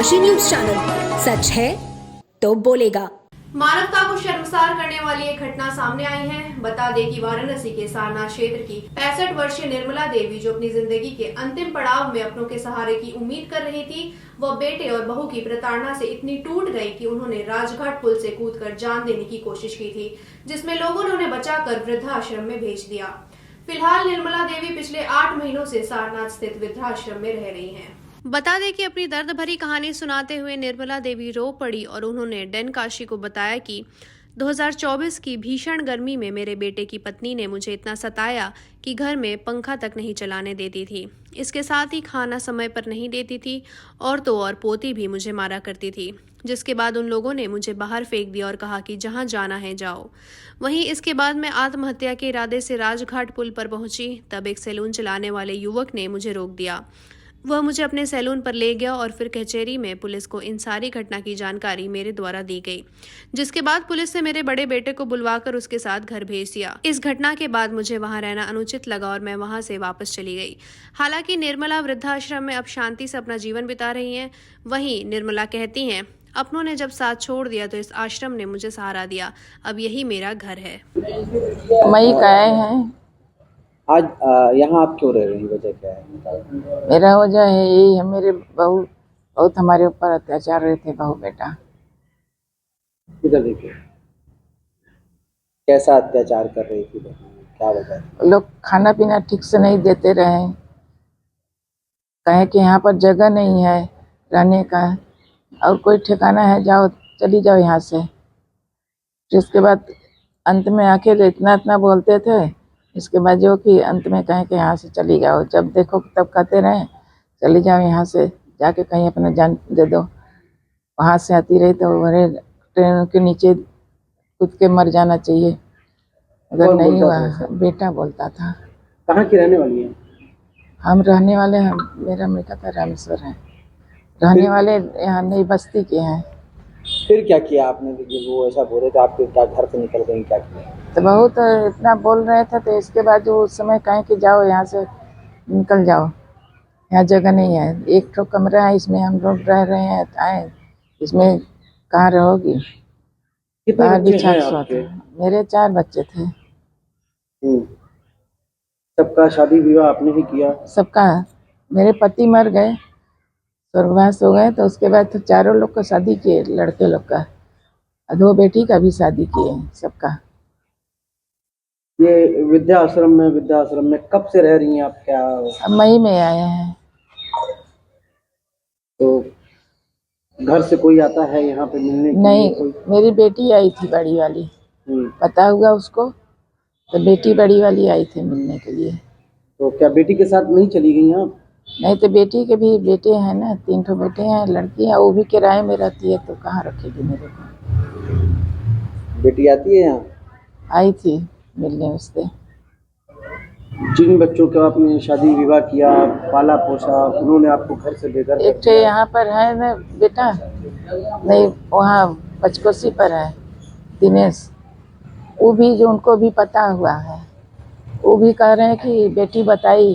डनकाशी news channel, सच है तो बोलेगा। मानवता को शर्मसार करने वाली एक घटना सामने आई है। बता दें कि वाराणसी के सारनाथ क्षेत्र की 65 वर्षीय निर्मला देवी, जो अपनी जिंदगी के अंतिम पड़ाव में अपनों के सहारे की उम्मीद कर रही थी, वह बेटे और बहू की प्रताड़ना से इतनी टूट गई कि उन्होंने राजघाट पुल से कूदकर जान देने की कोशिश की थी, जिसमें लोगों ने उन्हें बचाकर वृद्धाश्रम में भेज दिया। फिलहाल निर्मला देवी पिछले 8 महीनों से सारनाथ स्थित वृद्धाश्रम में रह रही हैं। बता दें कि अपनी दर्द भरी कहानी सुनाते हुए निर्मला देवी रो पड़ी और उन्होंने डनकाशी को बताया कि 2024 की भीषण गर्मी में मेरे बेटे की पत्नी ने मुझे इतना सताया कि घर में पंखा तक नहीं चलाने देती थी। इसके साथ ही खाना समय पर नहीं देती थी और तो और पोती भी मुझे मारा करती थी, जिसके बाद उन लोगों ने मुझे बाहर फेंक दिया और कहा कि जहां जाना है जाओ। वहीं इसके बाद मैं आत्महत्या के इरादे से राजघाट पुल पर पहुंची, तब एक सैलून चलाने वाले युवक ने मुझे रोक दिया। वह मुझे अपने सैलून पर ले गया और फिर कचहरी में पुलिस को इन सारी घटना की जानकारी मेरे द्वारा दी गई, जिसके बाद पुलिस ने मेरे बड़े बेटे को बुलवाकर उसके साथ घर भेज दिया। इस घटना के बाद मुझे वहां रहना अनुचित लगा और मैं वहां से वापस चली गई। हालांकि निर्मला वृद्धाश्रम में अब शांति से अपना जीवन बिता रही हैं। वहीं निर्मला कहती हैं, अपनों ने जब साथ छोड़ दिया तो इस आश्रम ने मुझे सहारा दिया, अब यही मेरा घर है। मई का आए हैं आज यहाँ आप क्यों रह रही हैं, वजह क्या है? मेरा वजह है यही है, मेरे बहू बहुत हमारे ऊपर अत्याचार रहे थे। बहू बेटा इधर देखिए, कैसा अत्याचार कर रही थी, क्या वजह? लोग खाना पीना ठीक से नहीं देते रहे, कहे कि यहाँ पर जगह नहीं है रहने का और कोई ठिकाना है, जाओ चली जाओ यहाँ से। जिसके बाद अंत में आके इतना बोलते थे, इसके बाद जो कि अंत में कहें कि यहाँ से चली जाओ, जब देखो तब कहते रहे चली जाओ यहाँ से, जाके कहीं अपना जान दे दो। वहाँ से आती रही तो वही ट्रेन के नीचे कूद के मर जाना चाहिए, अगर नहीं हुआ। बेटा बोलता था। कहाँ की रहने वाली है? हम रहने वाले हैं, मेरा बेटा था रामेश्वर है, रहने वाले यहाँ नई बस्ती के हैं। फिर क्या किया आपने? वो ऐसा बोल रहे थे, आपके क्या घर से निकल गई, क्या किया? तो बहुत इतना बोल रहे थे, तो इसके बाद जो उस समय कहें कि जाओ यहाँ से निकल जाओ, यहाँ जगह नहीं है। एक ठो कमरा है, इसमें हम लोग रह रहे हैं, आए इसमें कहाँ रहोगी? बाहर बिछा सोते। मेरे 4 बच्चे थे। सबका शादी विवाह आपने ही किया? सबका। मेरे पति मर गए, स्वर्गवास हो गए, तो उसके बाद तो चारों लोग का शादी किए, लड़के लोग का, 2 बेटी का भी शादी किए सबका। ये वृद्धाश्रम में कब से रह रही हैं आप? क्या अब मई में आए हैं। तो घर से कोई आता है यहाँ पे मिलने के लिए? नहीं, मेरी बेटी आई थी बड़ी वाली, पता हुआ उसको, तो बेटी बड़ी वाली आई थी मिलने के लिए। तो क्या बेटी के साथ नहीं चली गई आप? नहीं, तो बेटी के भी बेटे हैं ना, 3 ठो बेटे हैं, लड़की है, वो भी किराए में रहती है, तो कहाँ रखेगी मेरे को? बेटी आती है यहाँ? आई थी मिलने उससे। जिन बच्चों का आपने शादी विवाह किया, पाला पोसा, उन्होंने आपको घर से बेघर? एक ठे यहाँ पर है ना बेटा, नहीं वहाँ पचकोसी पर है दिनेश, वो भी, जो उनको भी पता हुआ है, वो भी कह रहे हैं कि बेटी बताई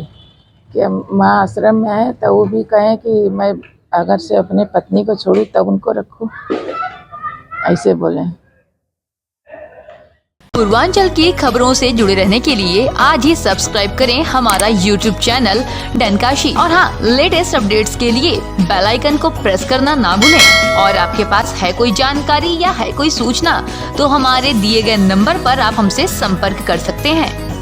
कि माँ आश्रम में है, तो वो भी कहें कि मैं अगर से अपने पत्नी को छोड़ू तब उनको रखूं, ऐसे बोले। पूर्वांचल की खबरों से जुड़े रहने के लिए आज ही सब्सक्राइब करें हमारा YouTube चैनल डनकाशी, और हाँ, लेटेस्ट अपडेट्स के लिए बेल आइकन को प्रेस करना ना भूलें। और आपके पास है कोई जानकारी या है कोई सूचना, तो हमारे दिए गए नंबर पर आप हमसे संपर्क कर सकते हैं।